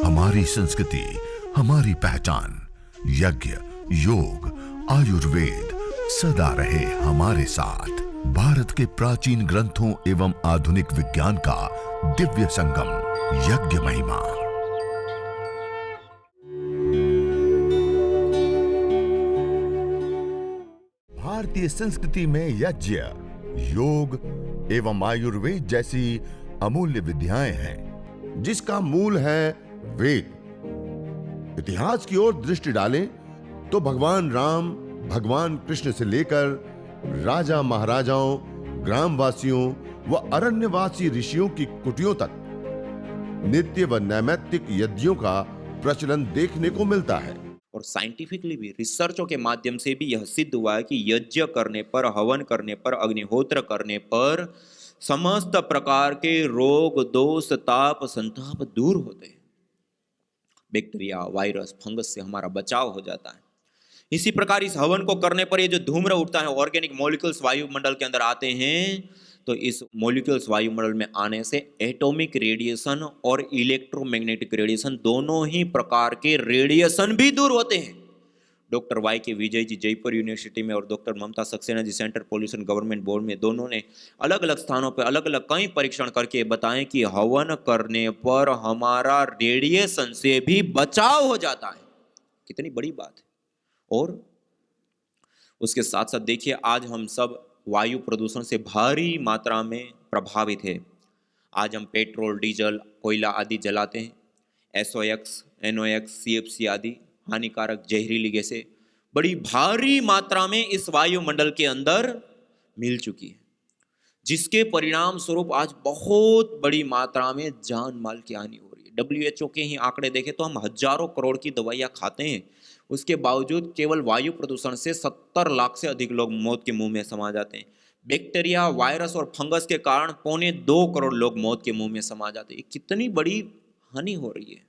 हमारी संस्कृति, हमारी पहचान। यज्ञ, योग, आयुर्वेद सदा रहे हमारे साथ। भारत के प्राचीन ग्रंथों एवं आधुनिक विज्ञान का दिव्य संगम, यज्ञ महिमा। भारतीय संस्कृति में यज्ञ, योग एवं आयुर्वेद जैसी अमूल्य विद्याएं हैं, जिसका मूल है वेद। इतिहास की ओर दृष्टि डालें तो भगवान राम, भगवान कृष्ण से लेकर राजा महाराजाओं, ग्रामवासियों व अरण्यवासी ऋषियों की कुटियों तक नित्य व नैमित्तिक यज्ञों का प्रचलन देखने को मिलता है। और साइंटिफिकली भी, रिसर्चों के माध्यम से भी यह सिद्ध हुआ है कि यज्ञ करने पर, हवन करने पर, अग्निहोत्र करने पर समस्त प्रकार के रोग, दोष, ताप, संताप दूर होते हैं। बैक्टीरिया, वायरस, फंगस से हमारा बचाव हो जाता है। इसी प्रकार इस हवन को करने पर ये जो धूम्र उठता है, ऑर्गेनिक मॉलिक्यूल्स वायुमंडल के अंदर आते हैं, तो इस मॉलिक्यूल्स वायुमंडल में आने से एटॉमिक रेडिएशन और इलेक्ट्रोमैग्नेटिक रेडिएशन, दोनों ही प्रकार के रेडिएशन भी दूर होते हैं। डॉक्टर वाई के विजय जी जयपुर यूनिवर्सिटी में और डॉक्टर ममता Saxena ji centre pollution government board में, दोनों ने अलग अलग स्थानों पर अलग अलग कई परीक्षण करके बताएं कि हवन करने पर हमारा रेडिएशन से भी बचाव हो जाता है। कितनी बड़ी बात है। और उसके साथ साथ देखिए, आज हम सब वायु प्रदूषण से भारी मात्रा में प्रभावित है। आज हम पेट्रोल, डीजल, कोयला आदि जलाते हैं। SOx, NOx, CFC आदि हानिकारक जहरीली गैसें बड़ी भारी मात्रा में इस वायुमंडल के अंदर मिल चुकी है, जिसके परिणाम स्वरूप आज बहुत बड़ी मात्रा में जान माल की हानि हो रही है। WHO के ही आंकड़े देखें तो हम हजारों करोड़ की दवाइयां खाते हैं, उसके बावजूद केवल वायु प्रदूषण से 70 लाख से अधिक लोग मौत के मुंह में समा जाते हैं। बैक्टीरिया, वायरस और फंगस के कारण 2.25 करोड़ लोग मौत के मुंह में समा जाते हैं। कितनी बड़ी हानि हो रही है।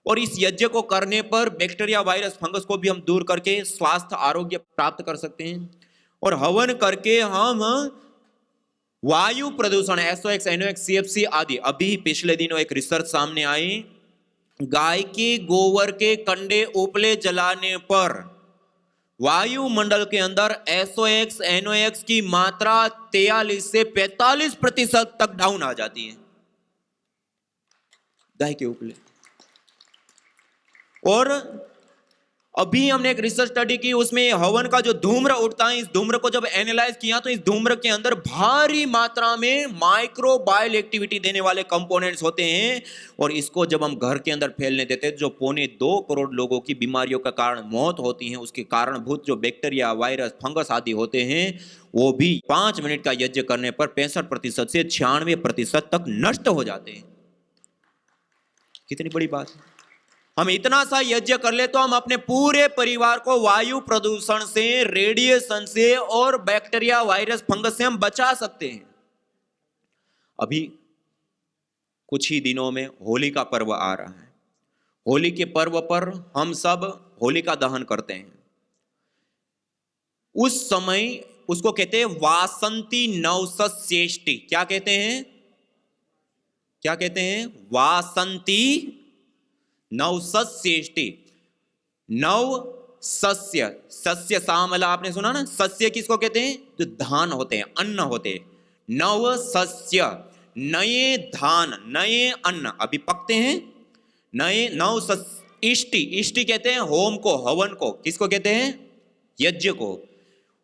और इस यज्ञ को करने पर बैक्टीरिया, वायरस, फंगस को भी हम दूर करके स्वास्थ्य, आरोग्य प्राप्त कर सकते हैं। और हवन करके हम वायु प्रदूषण, SOx, NOx, CFC आदि, अभी पिछले दिनों एक रिसर्च सामने आई, गाय के गोबर के कंडे उपले जलाने पर वायुमंडल के अंदर SOx, NOx की मात्रा 43 से 45% तक डाउन आ जाती है, गाय के उपले। और अभी हमने एक रिसर्च स्टडी की, उसमें हवन का जो धूम्र उठता है, इस धूम्र को जब एनालाइज किया तो इस धूम्र के अंदर भारी मात्रा में माइक्रोबायल एक्टिविटी देने वाले कंपोनेंट्स होते हैं। और इसको जब हम घर के अंदर फैलने देते हैं, जो 2.25 करोड़ लोगों की बीमारियों का कारण मौत होती है, उसके कारणभूत जो बैक्टीरिया, वायरस, फंगस आदि होते हैं, वो भी 5 मिनट का यज्ञ करने पर 65% से 96% तक नष्ट हो जाते हैं। कितनी बड़ी बात है। हम इतना सा यज्ञ कर ले तो हम अपने पूरे परिवार को वायु प्रदूषण से, रेडिएशन से और बैक्टीरिया, वायरस, फंगस से हम बचा सकते हैं। अभी कुछ ही दिनों में होली का पर्व आ रहा है। होली के पर्व पर हम सब होलिका दहन करते हैं। उस समय उसको कहते हैं वासंती नवसस्येष्टि। क्या कहते हैं? क्या कहते हैं? वासंती नवसस्येष्टि। नव सस्य, सस्य सामला आपने सुना ना? सस्य किसको कहते हैं? जो धान होते हैं, अन्न होते हैं। नव सस्य, नए धान, नए अन्न अभी पकते हैं। नए नव सस्य। इष्टि, इष्टि कहते हैं होम को, हवन को। किसको कहते हैं? यज्ञ को।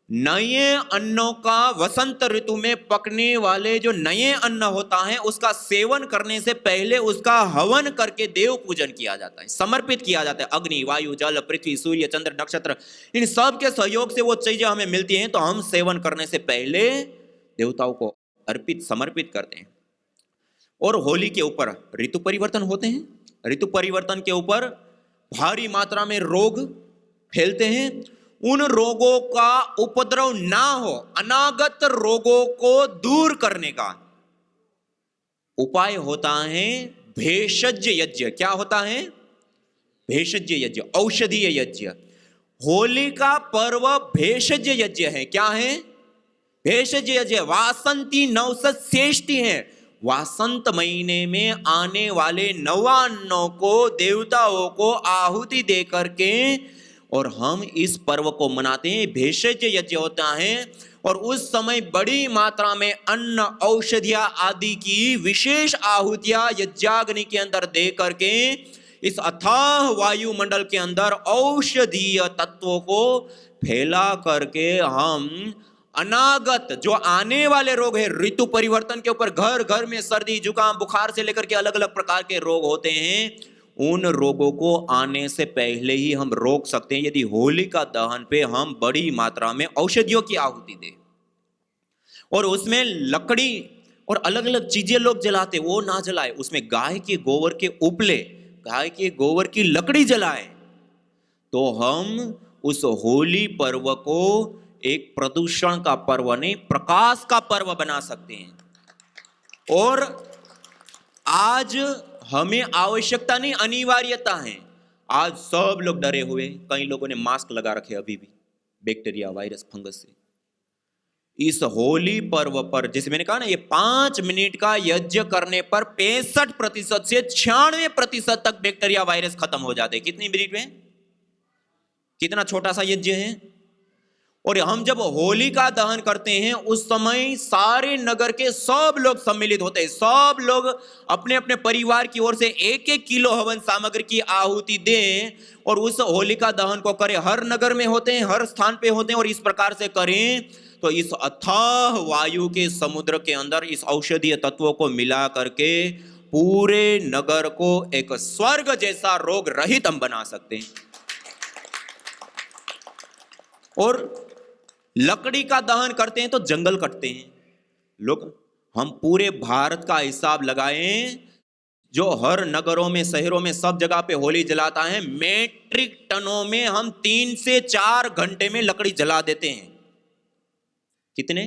नए अन्नों का वसंत ऋतु में पकने वाले जो नए अन्न होता है, उसका सेवन करने से पहले उसका हवन करके देव पूजन किया जाता है, समर्पित किया जाता है। अग्नि, वायु, जल, पृथ्वी, सूर्य, चंद्र, नक्षत्र, इन सब के सहयोग से वो चीजें हमें मिलती हैं, तो हम सेवन करने से पहले देवताओं को अर्पित, समर्पित करते हैं। और होली के ऊपर ऋतु परिवर्तन होते हैं। ऋतु परिवर्तन के ऊपर भारी मात्रा में रोग फैलते हैं। उन रोगों का उपद्रव ना हो, अनागत रोगों को दूर करने का उपाय होता है भेषज यज्ञ। क्या होता है? भेषज यज्ञ, औषधीय यज्ञ। होली का पर्व भेषज यज्ञ है। क्या है? भेषज यज्ञ। वासंती नवसस्येष्टि है। वसंत महीने में आने वाले नवान्नों को देवताओं को आहुति दे करके और हम इस पर्व को मनाते हैं। भेषज यज्ञ होता है और उस समय बड़ी मात्रा में अन्न औषधियां आदि की विशेष आहुतियां यज्ञाग्नि के अंदर दे करके इस अथाह वायुमंडल के अंदर औषधीय तत्वों को फैला करके हम अनागत जो आने वाले रोग है, ऋतु परिवर्तन के ऊपर घर घर में सर्दी जुकाम बुखार से लेकर के अलग अलग प्रकार के रोग होते हैं, उन रोगों को आने से पहले ही हम रोक सकते हैं यदि होलिका दहन पे हम बड़ी मात्रा में औषधियों की आहुति दें और उसमें लकड़ी और अलग अलग चीजें लोग जलाते, वो ना जलाए, उसमें गाय के गोबर के उपले, गाय के गोबर की लकड़ी जलाए, तो हम उस होली पर्व को एक प्रदूषण का पर्व नहीं, प्रकाश का पर्व बना सकते हैं। और आज हमें आवश्यकता नहीं, अनिवार्यता है। आज सब लोग डरे हुए, कई लोगों ने मास्क लगा रखे अभी भी बैक्टीरिया वायरस फंगस से। इस होली पर्व पर जैसे मैंने कहा ना, ये 5 मिनट का यज्ञ करने पर 65% से 96% तक बैक्टीरिया वायरस खत्म हो जाते हैं। कितनी मिनट में? कितना छोटा सा यज्ञ है। और हम जब होली का दहन करते हैं उस समय सारे नगर के सब लोग सम्मिलित होते हैं, सब लोग अपने अपने परिवार की ओर से 1-1 किलो हवन सामग्री की आहुति दें और उस होलिका दहन को करें। हर नगर में होते हैं, हर स्थान पे होते हैं और इस प्रकार से करें तो इस अथाह वायु के समुद्र के अंदर इस औषधीय तत्वों को मिला करके पूरे नगर को एक स्वर्ग जैसा रोग रहित हम बना सकते हैं। और लकड़ी का दहन करते हैं तो जंगल कटते हैं लोग। हम पूरे भारत का हिसाब लगाएं, जो हर नगरों में शहरों में सब जगह पे होली जलाता है, मेट्रिक टनों में हम 3 से 4 घंटे में लकड़ी जला देते हैं। कितने?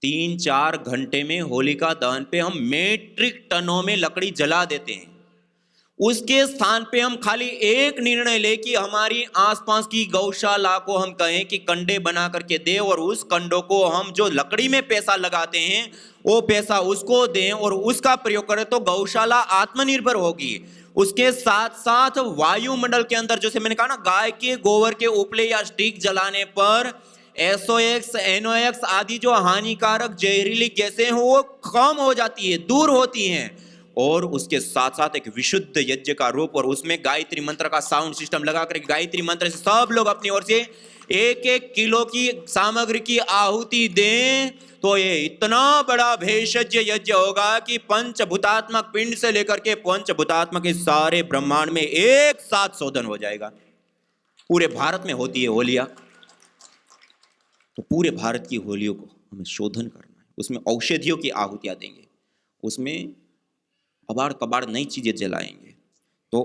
3-4 घंटे में होलिका दहन पे हम मेट्रिक टनों में लकड़ी जला देते हैं। उसके स्थान पे हम खाली एक निर्णय ले कि हमारी आसपास की गौशाला को हम कहें कि कंडे बना करके दे और उस कंडों को हम जो लकड़ी में पैसा लगाते हैं वो पैसा उसको दें और उसका प्रयोग करें तो गौशाला आत्मनिर्भर होगी। उसके साथ साथ वायुमंडल के अंदर जैसे मैंने कहा ना, गाय के गोबर के उपले या स्टिक जलाने पर SOx, NOx आदि जो हानिकारक जहरीली गैसें हैं वो कम हो जाती है, दूर होती हैं। और उसके साथ साथ एक विशुद्ध यज्ञ का रूप और उसमें गायत्री मंत्र का साउंड सिस्टम लगा कर गायत्री मंत्र से सब लोग अपनी ओर से 1-1 किलो की सामग्री की आहुति दें तो ये इतना बड़ा भेषज यज्ञ होगा कि पंचभूतात्मक पिंड से लेकर के पंचभूतात्मक इस सारे ब्रह्मांड में एक साथ शोधन हो जाएगा। पूरे भारत में होती है होलियां, तो पूरे भारत की होलियों को हमें शोधन करना है। उसमें औषधियों की आहुतियां देंगे, उसमें अबाड़ कबाड़ नई चीजें जलाएंगे। तो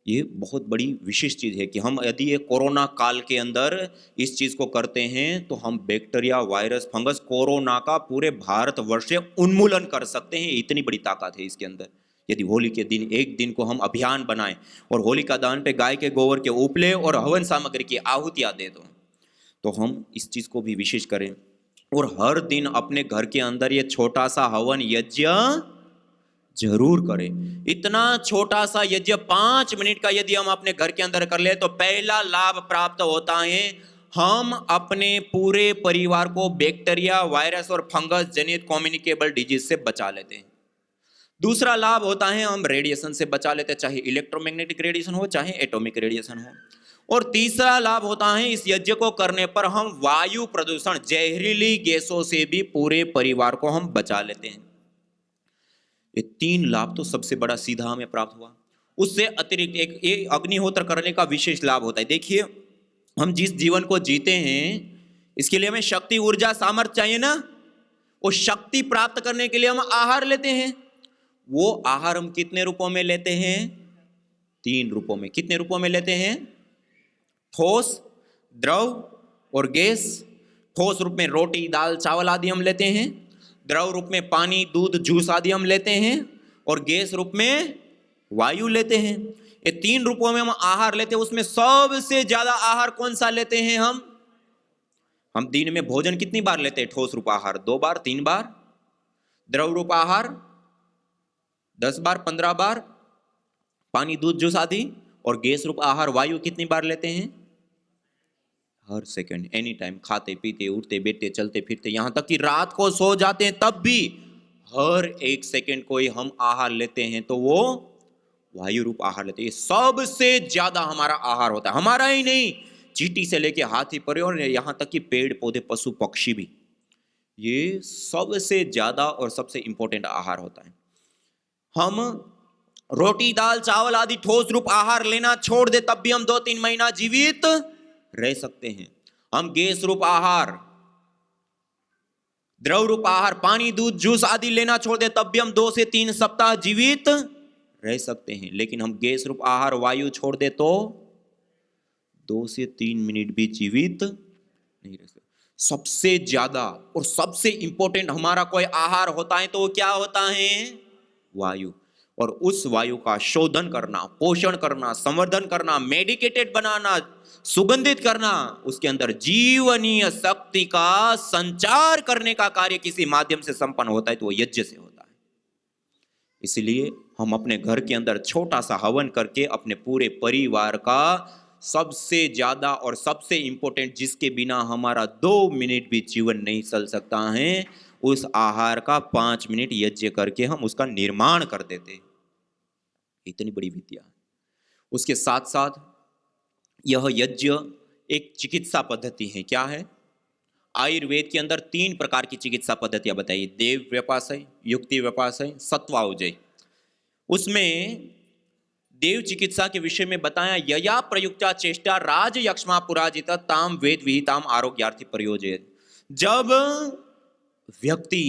ये बहुत बड़ी विशेष चीज है कि हम यदि ये कोरोना काल के अंदर इस चीज को करते हैं तो हम बैक्टीरिया वायरस फंगस कोरोना का पूरे भारतवर्ष से उन्मूलन कर सकते हैं। इतनी बड़ी ताकत है इसके अंदर। यदि होली के दिन एक दिन को हम अभियान बनाएं और होलिका दहन पे गाय के गोबर के उपले और हवन सामग्री की आहुतियां दे दो तो हम इस चीज को भी विशेष करें। और हर दिन अपने घर के अंदर ये छोटा सा हवन यज्ञ जरूर करें। इतना छोटा सा यज्ञ 5 मिनट का यदि हम अपने घर के अंदर कर ले तो पहला लाभ प्राप्त होता है, हम अपने पूरे परिवार को बैक्टीरिया वायरस और फंगस जनित कम्युनिकेबल डिजीज से बचा लेते हैं। दूसरा लाभ होता है हम रेडिएशन से बचा लेते हैं, चाहे इलेक्ट्रोमैग्नेटिक रेडिएशन हो चाहे एटॉमिक रेडिएशन हो। और तीसरा लाभ होता है इस यज्ञ को करने पर हम वायु प्रदूषण जहरीली गैसों से भी पूरे परिवार को हम बचा लेते हैं। ये 3 लाभ तो सबसे बड़ा सीधा हमें प्राप्त हुआ। उससे अतिरिक्त एक अग्निहोत्र करने का विशेष लाभ होता है। देखिए, हम जिस जीवन को जीते हैं इसके लिए हमें शक्ति ऊर्जा सामर्थ्य चाहिए ना। वो शक्ति प्राप्त करने के लिए हम आहार लेते हैं। वो आहार हम कितने रूपों में लेते हैं? 3 रूपों में। कितने रूपों में लेते हैं? ठोस, द्रव और गैस। ठोस रूप में रोटी दाल चावल आदि हम लेते हैं, द्रव रूप में पानी दूध जूस आदि हम लेते हैं और गैस रूप में वायु लेते हैं। ये 3 रूपों में हम आहार लेते हैं। उसमें सबसे ज्यादा आहार कौन सा लेते हैं? हम दिन में भोजन कितनी बार लेते हैं? ठोस रूप आहार 2 बार 3 बार। द्रव रूप आहार 10 बार 15 बार, पानी दूध जूस आदि, और गैस रूप आहार वायु कितनी बार लेते हैं? हर सेकंड, एनी टाइम, खाते पीते उठते बैठते चलते फिरते, यहां तक कि रात को सो जाते हैं तब भी हर एक सेकंड कोई हम आहार लेते हैं तो वो वायु रूप आहार लेते हैं। सबसे ज्यादा हमारा आहार होता है, हमारा ही नहीं, चींटी से लेके हाथी पर और यहां तक कि पेड़ पौधे पशु पक्षी भी, ये सबसे ज्यादा और सबसे इंपॉर्टेंट आहार होता है। हम रोटी दाल चावल आदि ठोस रूप आहार लेना छोड़ दे तब भी हम 2-3 महीना जीवित रह सकते हैं। हम गैस रूप आहार, द्रव रूप आहार, पानी दूध जूस आदि लेना छोड़ दे तब भी हम 2 से 3 सप्ताह जीवित रह सकते हैं। लेकिन हम गैस रूप आहार वायु छोड़ दे तो 2 से 3 मिनट भी जीवित नहीं रह सकते। सबसे ज्यादा और सबसे इंपॉर्टेंट हमारा कोई आहार होता है तो वो क्या होता है? वायु। और उस वायु का शोधन करना, पोषण करना, संवर्धन करना, मेडिकेटेड बनाना, सुगंधित करना, उसके अंदर जीवनीय शक्ति का संचार करने का कार्य किसी माध्यम से संपन्न होता है तो वो यज्ञ से होता है। इसलिए हम अपने घर के अंदर छोटा सा हवन करके अपने पूरे परिवार का सबसे ज्यादा और सबसे इंपॉर्टेंट, जिसके बिना हमारा 2 मिनट भी जीवन नहीं चल सकता है, उस आहार का 5 मिनट यज्ञ करके हम उसका निर्माण कर देते। इतनी बड़ी विद्या। उसके साथ साथ यह यज्ञ एक चिकित्सा पद्धति है। क्या है? आयुर्वेद के अंदर 3 प्रकार की चिकित्सा पद्धतियां बताई, देव व्यपाशय, युक्ति व्यपाशय, सत्वाउजय। उसमें देव चिकित्सा के विषय में बताया, यया प्रयुक्ता चेष्टा राज यक्ष्मा पुराजित ताम वेद विहिताम आरोग्यार्थी प्रयोजयेत्। जब व्यक्ति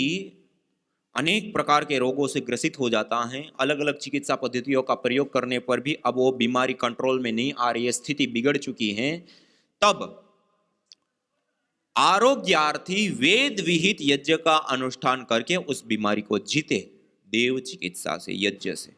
अनेक प्रकार के रोगों से ग्रसित हो जाता है, अलग अलग चिकित्सा पद्धतियों का प्रयोग करने पर भी अब वो बीमारी कंट्रोल में नहीं आ रही है, स्थिति बिगड़ चुकी है, तब आरोग्यार्थी वेद विहित यज्ञ का अनुष्ठान करके उस बीमारी को जीते, देव चिकित्सा से, यज्ञ से।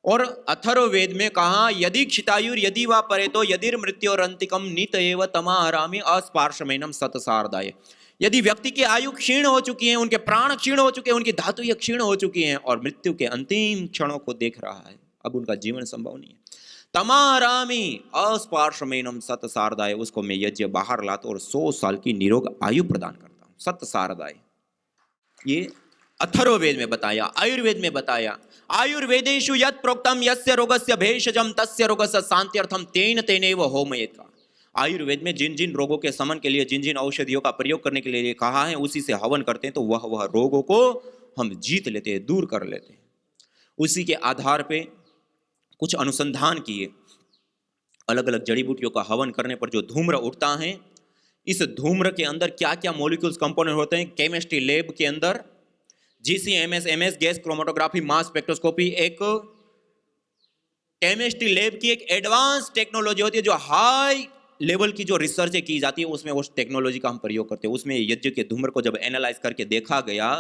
और अथर्ववेद में कहा, यदि क्षितायुर यदि वा परेतो यदिर मृत्योरंतिकम नित एव तमाहरामि अस्पार्शमेनम सतसारदाय। यदि व्यक्ति की आयु क्षीण हो चुकी है, उनके प्राण क्षीण हो चुके हैं, उनकी धातुएं क्षीण हो चुकी हैं और मृत्यु के अंतिम क्षणों को देख रहा है, अब उनका जीवन संभव नहीं है, तमाहरामि अस्पार्शमेनम सतसारदाय, उसको मैं यज्ञ बाहर लाता और 100 साल की निरोग आयु प्रदान करता हूं, सतसारदाय। ये अथर्ववेद में बताया। आयुर्वेद में बताया, आयुर्वेदेषु यत् प्रोक्तम यस्य रोगस्य भेषजम तस्य रोगस्य शान्त्यर्थम तेन तेनैव होमयेत्। आयुर्वेद में जिन जिन रोगों के शमन के लिए जिन जिन औषधियों का प्रयोग करने के लिए कहा है, उसी से हवन करते हैं तो वह रोगों को हम जीत लेते हैं, दूर कर लेते हैं। उसी के आधार पे कुछ अनुसंधान किए, अलग अलग जड़ी बूटियों का हवन करने पर जो धूम्र उठता है, इस धूम्र के अंदर क्या क्या मॉलिक्यूल्स कंपोनेंट होते हैं, केमिस्ट्री लैब के अंदर GCMS MS gas chromatography mass spectroscopy एक केमिस्ट्री लैब की एक एडवांस टेक्नोलॉजी होती है, जो हाई लेवल की जो रिसर्च की जाती है उसमें उस टेक्नोलॉजी का हम प्रयोग करते हैं। उसमें यज्ञ के धूम्र को जब एनालाइज करके देखा गया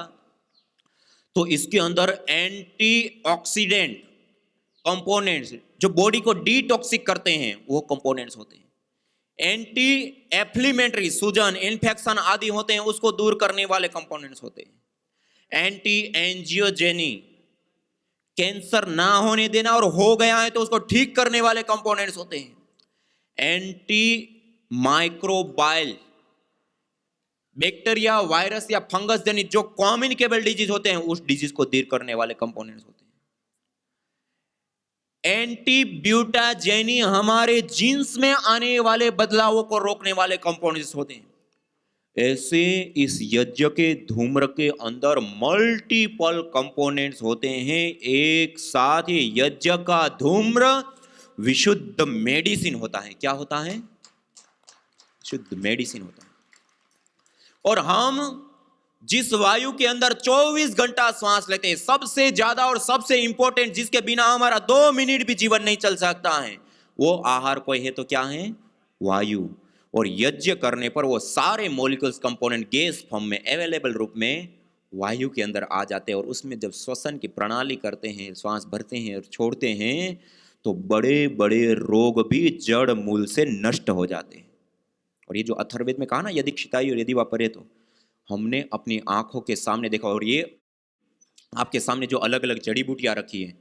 तो इसके अंदर एंटीऑक्सीडेंट कंपोनेंट्स जो बॉडी को डिटॉक्सिक करते हैं वो कंपोनेंट्स होते हैं। एंटी एफ्लिमेटरी, सूजन, इन्फेक्शन आदि होते हैं, उसको दूर करने वाले कंपोनेंट्स होते हैं। एंटी एंजियोजेनी, कैंसर ना होने देना और हो गया है तो उसको ठीक करने वाले कंपोनेंट्स होते हैं। एंटी माइक्रोबाइल, बैक्टीरिया वायरस या फंगस जनित जो कम्युनिकेबल डिजीज होते हैं उस डिजीज को दूर करने वाले कंपोनेंट्स होते हैं। एंटी ब्यूटाजेनी, हमारे जीन्स में आने वाले बदलावों को रोकने वाले कंपोनेंट्स होते हैं। ऐसे इस यज्ञ के धूम्र के अंदर मल्टीपल कंपोनेंट्स होते हैं एक साथ। ये यज्ञ का धूम्र विशुद्ध मेडिसिन होता है। क्या होता है? शुद्ध मेडिसिन होता है। और हम जिस वायु के अंदर 24 घंटा श्वास लेते हैं, सबसे ज्यादा और सबसे इंपॉर्टेंट, जिसके बिना हमारा 2 मिनट भी जीवन नहीं चल सकता है, वो आहार कोई है तो क्या है? वायु। और यज्ञ करने पर वो सारे मॉलिक्यूल्स कंपोनेंट गैस फॉर्म में अवेलेबल रूप में वायु के अंदर आ जाते हैं और उसमें जब श्वसन की प्रणाली करते हैं, श्वास भरते हैं और छोड़ते हैं, तो बड़े बड़े रोग भी जड़ मूल से नष्ट हो जाते हैं। और ये जो अथर्ववेद में कहा ना, यदि क्षितायु यदि वा परेतो, हमने अपनी आंखों के सामने देखा। और ये आपके सामने जो अलग अलग जड़ी बूटियां रखी है,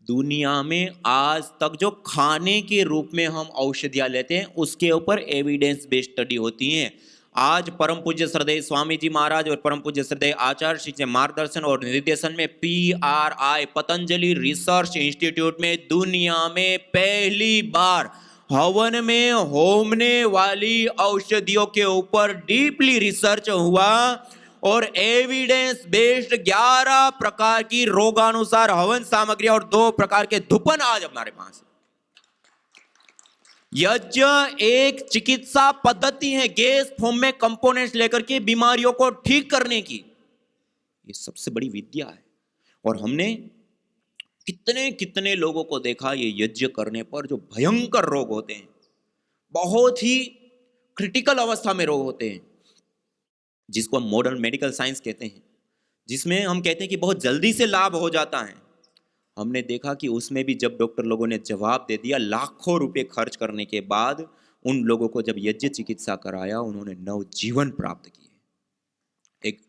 दुनिया में आज तक जो खाने के रूप में हम औषधियां लेते हैं उसके ऊपर एविडेंस बेस्ड स्टडी होती हैं। आज परम पूज्य श्रद्धेय स्वामी जी महाराज और परम पूज्य श्रद्धेय आचार्य श्री के मार्गदर्शन और निर्देशन में PRI पतंजलि रिसर्च इंस्टीट्यूट में दुनिया में पहली बार हवन में होमने वाली औषधियों के ऊपर डीपली रिसर्च हुआ और एविडेंस बेस्ड 11 प्रकार की रोगानुसार हवन सामग्री और 2 प्रकार के धूपन आज हमारे पास है। यज्ञ एक चिकित्सा पद्धति है, गैस फॉर्म में कंपोनेंट्स लेकर के बीमारियों को ठीक करने की, ये सबसे बड़ी विद्या है। और हमने कितने कितने लोगों को देखा ये यज्ञ करने पर जो भयंकर रोग होते हैं, बहुत ही क्रिटिकल अवस्था में रोग होते हैं, जिसको हम मॉडर्न मेडिकल साइंस कहते हैं, जिसमें हम कहते हैं कि बहुत जल्दी से लाभ हो जाता है। हमने देखा कि उसमें भी जब डॉक्टर लोगों ने जवाब दे दिया, लाखों रुपए खर्च करने के बाद उन लोगों को जब यज्ञ चिकित्सा कराया, उन्होंने नवजीवन प्राप्त किए। एक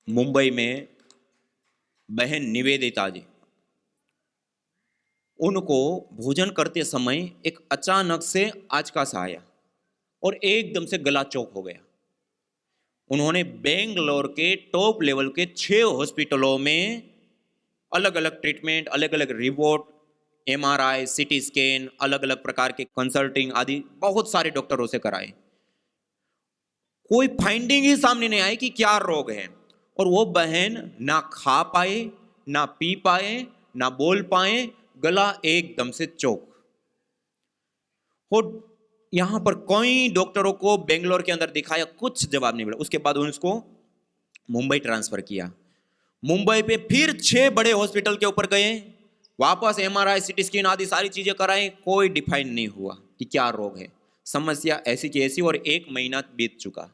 मुंबई में बहन निवेदिता जी, उनको भोजन करते समय एक अचानक से आचकास आया और एकदम से गला चौक हो गया। उन्होंने बेंगलोर के टॉप लेवल के 6 हॉस्पिटलों में अलग अलग ट्रीटमेंट, अलग अलग रिपोर्ट, MRI, CT स्कैन, अलग अलग प्रकार के कंसल्टिंग आदि बहुत सारे डॉक्टरों से कराए। कोई फाइंडिंग ही सामने नहीं आई कि क्या रोग है। और वो बहन ना खा पाए, ना पी पाए, ना बोल पाए, गला एकदम से चौक। और यहां पर कई डॉक्टरों को बेंगलोर के अंदर दिखाया, कुछ जवाब नहीं मिला। उसके बाद उसको मुंबई ट्रांसफर किया। मुंबई पे फिर 6 बड़े हॉस्पिटल के ऊपर गए, वापस MRI, CT स्कैन आदि सारी चीजें कराई, कोई डिफाइन नहीं हुआ कि क्या रोग है। समस्या ऐसी की ऐसी, और 1 महीना बीत चुका।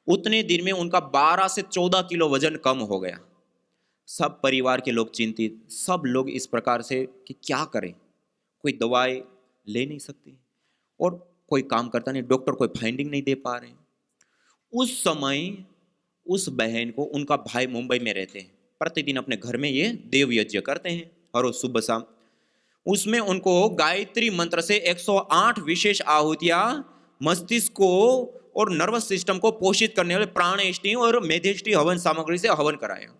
उतने दिन में उनका 12 से 14 किलो वजन कम हो गया। सब परिवार के लोग चिंतित, सब लोग इस प्रकार से कि क्या करें, कोई दवाई ले नहीं सकते और कोई काम करता नहीं, डॉक्टर कोई फाइंडिंग नहीं दे पा रहे। उस समय उस बहन को, उनका भाई मुंबई में रहते हैं, प्रतिदिन अपने घर में ये देव यज्ञ करते हैं और रोज सुबह शाम उसमें उनको गायत्री मंत्र से 108 विशेष आहुतियां मस्तिष्क को और नर्वस सिस्टम को पोषित करने वाले प्राणेष्टि और मेधेष्टि हवन सामग्री से हवन कराया,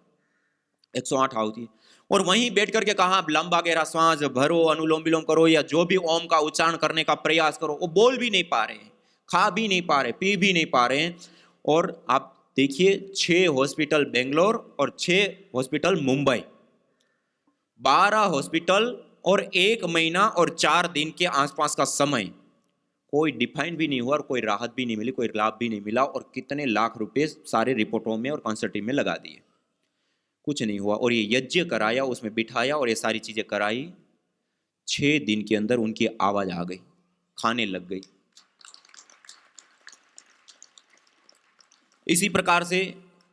108 आहुति। और वहीं बैठ करके कहा लंबा गहरा श्वास भरो, अनुलोम विलोम करो, या जो भी ओम का उच्चारण करने का प्रयास करो। वो बोल भी नहीं पा रहे, खा भी नहीं पा रहे, पी भी नहीं पा रहे। और आप देखिए 6 हॉस्पिटल बेंगलोर और 6 हॉस्पिटल मुंबई, 12 हॉस्पिटल और 1 महीना और 4 दिन के आसपास का समय, कोई डिफाइन भी नहीं हुआ और कोई राहत भी नहीं मिली, कोई लाभ भी नहीं मिला। और कितने लाख रुपए सारे रिपोर्टों में और कंसल्टिंग में लगा दिए, कुछ नहीं हुआ। और ये यज्ञ कराया, उसमें बिठाया और ये सारी चीजें कराई। 6 दिन के अंदर उनकी आवाज आ गई, खाने लग गई। इसी प्रकार से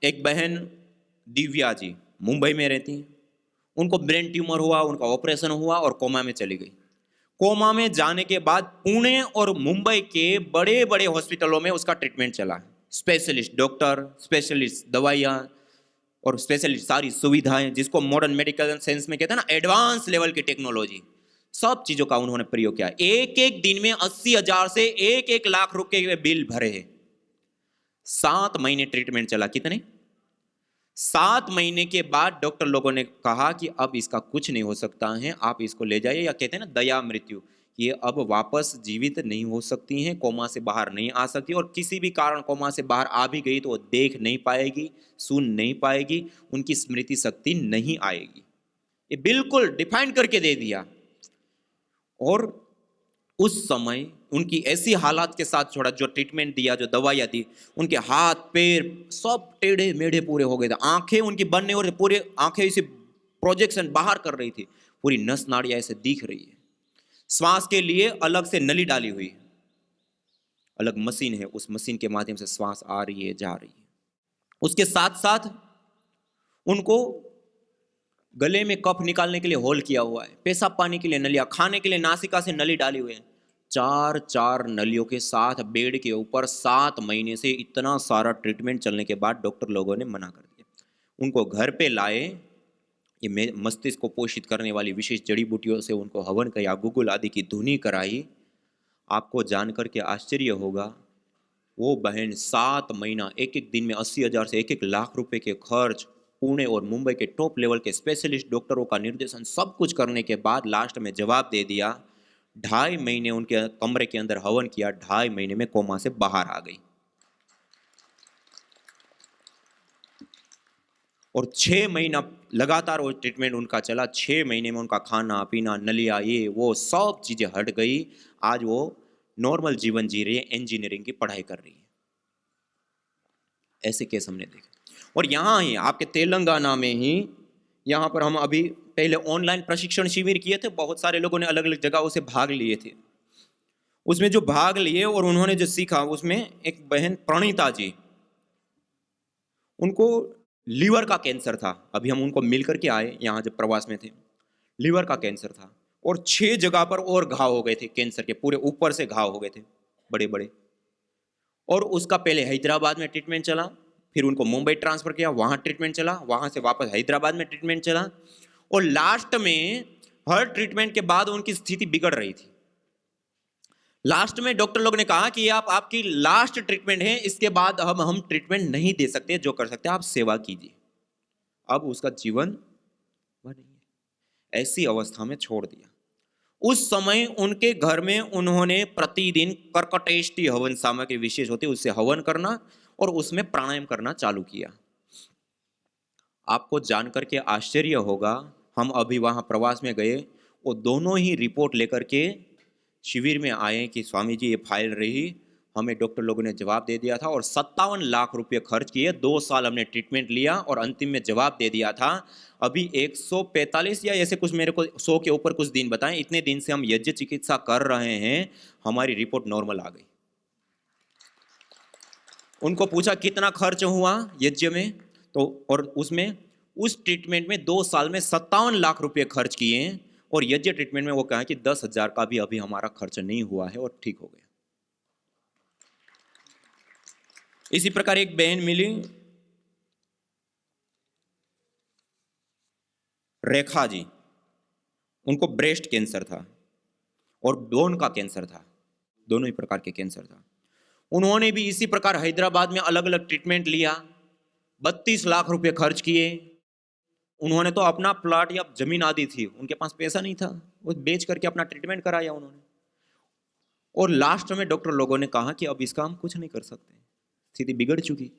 एक बहन दिव्या जी मुंबई में रहती हैं, उनको ब्रेन ट्यूमर हुआ, उनका ऑपरेशन हुआ और कोमा में चली गई। कोमा में जाने के बाद पुणे और मुंबई के बड़े बड़े हॉस्पिटलों में उसका ट्रीटमेंट चला। स्पेशलिस्ट डॉक्टर, स्पेशलिस्ट दवाइयाँ और स्पेशलिस्ट सारी सुविधाएं, जिसको मॉडर्न मेडिकल साइंस में कहते हैं ना, एडवांस लेवल की टेक्नोलॉजी, सब चीजों का उन्होंने प्रयोग किया। एक एक दिन में 80,000 से 1-1 लाख रुपए के बिल भरे हैं। 7 महीने ट्रीटमेंट चला। कितने? 7 महीने के बाद डॉक्टर लोगों ने कहा कि अब इसका कुछ नहीं हो सकता है, आप इसको ले जाइए, या कहते हैं ना दया मृत्यु, ये अब वापस जीवित नहीं हो सकती हैं, कोमा से बाहर नहीं आ सकती। और किसी भी कारण कोमा से बाहर आ भी गई तो वो देख नहीं पाएगी, सुन नहीं पाएगी, उनकी स्मृति शक्ति नहीं आएगी। ये बिल्कुल डिफाइन करके दे दिया। और उस समय उनकी ऐसी हालात के साथ छोड़ा, जो ट्रीटमेंट दिया, जो दवाइयाँ दी, उनके हाथ पैर सब टेढ़े मेढ़े पूरे हो गए थे, आंखें उनकी बनने और पूरे आंखें इसे प्रोजेक्शन बाहर कर रही थी, पूरी नस नाड़ियाँ ऐसे दिख रही है। श्वास के लिए अलग से नली डाली हुई है, अलग मशीन है, उस मशीन के माध्यम से श्वास आ रही है, जा रही है। उसके साथ साथ उनको गले में कफ निकालने के लिए होल किया हुआ है, पेशाब पानी के लिए नलियाँ, खाने के लिए नासिका से नली डाली हुई है। चार चार नलियों के साथ बेड के ऊपर 7 महीने से इतना सारा ट्रीटमेंट चलने के बाद डॉक्टर लोगों ने मना कर दिया। उनको घर पे लाए, ये मस्तिष्क को पोषित करने वाली विशेष जड़ी बूटियों से उनको हवन किया, गुगुल आदि की धुनी कराई। आपको जानकर के आश्चर्य होगा, वो बहन 7 महीना एक एक दिन में 80,000 से 1 लाख रुपए के खर्च, पुणे और मुंबई के टॉप लेवल के स्पेशलिस्ट डॉक्टरों का निर्देशन, सब कुछ करने के बाद लास्ट में जवाब दे दिया। 2.5 महीने उनके कमरे के अंदर हवन किया, 2.5 महीने में कोमा से बाहर आ गई। और 6 महीना लगातार वो ट्रीटमेंट उनका चला। 6 महीने में उनका खाना पीना, नलिया, ये वो सब चीजें हट गई। आज वो नॉर्मल जीवन जी रही है, इंजीनियरिंग की पढ़ाई कर रही है। ऐसे केस हमने देखे। और यहाँ ही आपके तेलंगाना में ही, यहाँ पर हम अभी पहले ऑनलाइन प्रशिक्षण शिविर किए थे, बहुत सारे लोगों ने अलग अलग जगहों से भाग लिए थे। उसमें जो भाग लिए और उन्होंने जो सीखा, उसमें एक बहन प्रणीता जी, उनको लीवर का कैंसर था। अभी हम उनको मिलकर के आए यहाँ जब प्रवास में थे। लीवर का कैंसर था और 6 जगह पर और घाव हो गए थे, कैंसर के पूरे ऊपर से घाव हो गए थे बड़े बड़े। और उसका पहले हैदराबाद में ट्रीटमेंट चला, फिर उनको मुंबई ट्रांसफर किया, वहाँ ट्रीटमेंट चला, वहाँ से वापस हैदराबाद में ट्रीटमेंट चला। और लास्ट में हर ट्रीटमेंट के बाद उनकी स्थिति बिगड़ रही थी। लास्ट में डॉक्टर लोग ने कहा कि आप आपकी लास्ट ट्रीटमेंट है, इसके बाद हम ट्रीटमेंट नहीं दे सकते, जो कर सकते हैं आप सेवा कीजिए। अब उसका जीवन वह नहीं है, ऐसी अवस्था में छोड़ दिया। उस समय उनके घर में उन्होंने प्रतिदिन कर्कटेष्टि हवन सामग्री विशेष होती है, उससे हवन करना और उसमें प्राणायाम करना चालू किया। आपको जानकर के आश्चर्य होगा, हम अभी वहां प्रवास में गए, वो दोनों ही रिपोर्ट लेकर के शिविर में आए कि स्वामी जी ये फाइल रही। हमें डॉक्टर लोगों ने जवाब दे दिया था और 57 लाख रुपए खर्च किए, 2 साल हमने ट्रीटमेंट लिया और अंतिम में जवाब दे दिया था। अभी 145 या ऐसे कुछ, मेरे को 100 के ऊपर कुछ दिन बताएं, इतने दिन से हम यज्ञ चिकित्सा कर रहे हैं, हमारी रिपोर्ट नॉर्मल आ गई। उनको पूछा कितना खर्च हुआ यज्ञ में, तो और उसमें उस ट्रीटमेंट में 2 साल में 57 लाख रुपए खर्च किए और यज्ञ ट्रीटमेंट में वो कहा कि 10,000 का भी अभी हमारा खर्च नहीं हुआ है और ठीक हो गया। इसी प्रकार एक बहन मिली, रेखा जी, उनको ब्रेस्ट कैंसर था और बोन का कैंसर था, दोनों ही प्रकार के कैंसर था। उन्होंने भी इसी प्रकार हैदराबाद में अलग अलग ट्रीटमेंट लिया, 32 लाख रुपए खर्च किए। उन्होंने तो अपना प्लाट या जमीन आदि थी, उनके पास पैसा नहीं था, वो बेच करके अपना ट्रीटमेंट कराया उन्होंने। और लास्ट में डॉक्टर लोगों ने कहा कि अब इसका हम कुछ नहीं कर सकते, स्थिति बिगड़ चुकी।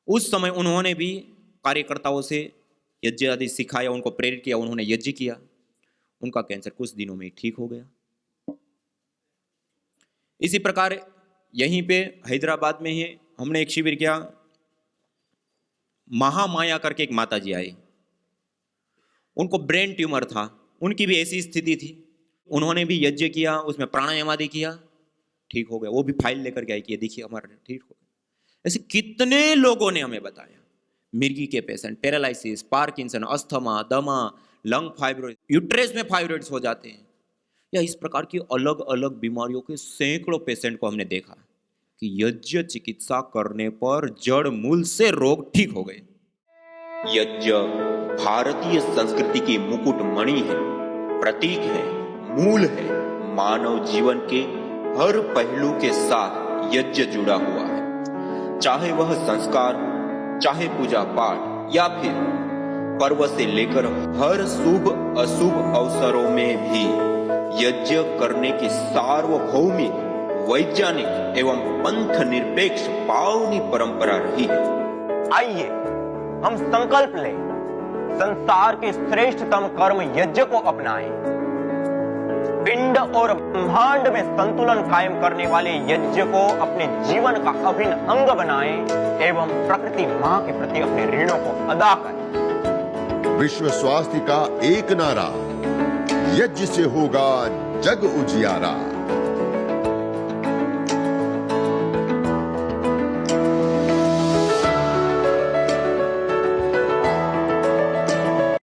उस समय उन्होंने भी कार्यकर्ताओं से यज्ञ आदि सिखाया, उनको प्रेरित किया, उन्होंने यज्ञ किया, उनका कैंसर कुछ दिनों में ठीक हो गया। इसी प्रकार यहीं पे हैदराबाद में ही हमने एक शिविर किया, महामाया करके एक माता जी आई, उनको ब्रेन ट्यूमर था, उनकी भी ऐसी स्थिति थी। उन्होंने भी यज्ञ किया, उसमें प्राणायाम आदि किया, ठीक हो गया। वो भी फाइल लेकर के आई कि देखिए हमारा ठीक हो गया। ऐसे कितने लोगों ने हमें बताया, मिर्गी के पेशेंट, पैरालिसिस, पार्किंसन, अस्थमा, दमा, लंग फाइब्रोइड, यूट्रेस में फाइब्रोइड्स हो जाते हैं, या इस प्रकार की अलग अलग बीमारियों के सैकड़ों पेशेंट को हमने देखा कि यज्ञ चिकित्सा करने पर जड़ मूल से रोग ठीक हो गए। यज्ञ भारतीय संस्कृति की मुकुट मणि है, प्रतीक है, मूल है। मानव जीवन के हर पहलू के साथ यज्ञ जुड़ा हुआ है, चाहे वह संस्कार, चाहे पूजा पाठ, या फिर पर्व से लेकर हर शुभ अशुभ अवसरों में भी यज्ञ करने की सार्वभौमिक, वैज्ञानिक एवं पंथ निरपेक्ष पावनी परंपरा रही है। आइए हम संकल्प लें, संसार के श्रेष्ठतम कर्म यज्ञ को अपनाएं। पिंड और ब्रह्मांड में संतुलन कायम करने वाले यज्ञ को अपने जीवन का अभिन्न अंग बनाएं एवं प्रकृति मां के प्रति अपने ऋणों को अदा करें। विश्व स्वास्थ्य का एक नारा, यज्ञ से होगा जग उजियारा।